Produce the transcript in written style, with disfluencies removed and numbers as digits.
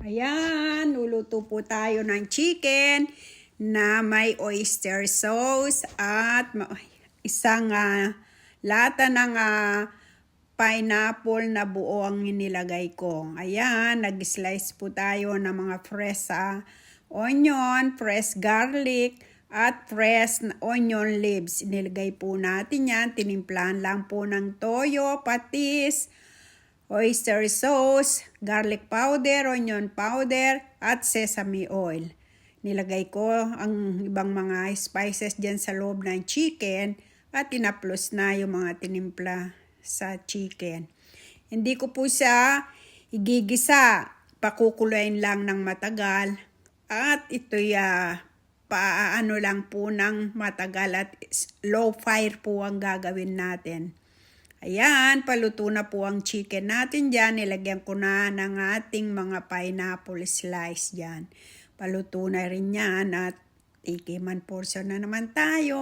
Ayan, luluto po tayo ng chicken na may oyster sauce at isang lata ng pineapple na buo ang inilagay ko. Ayan, nag-slice po tayo ng mga fresh onion, fresh garlic, at fresh onion leaves. Inilagay po natin yan. Tinimplahan lang po ng toyo, patis, oyster sauce, garlic powder, onion powder, at sesame oil. Nilagay ko ang ibang mga spices dyan sa loob ng chicken at tinaplos na yung mga tinimpla sa chicken. Hindi ko po siya igigisa, pakukuluin lang ng matagal at ito'y paano lang po ng matagal at low fire po ang gagawin natin. Ayan, paluto na po ang chicken natin dyan. Nilagyan ko na ng ating mga pineapple slice dyan. Paluto na rin yan at tikiman portion na naman tayo.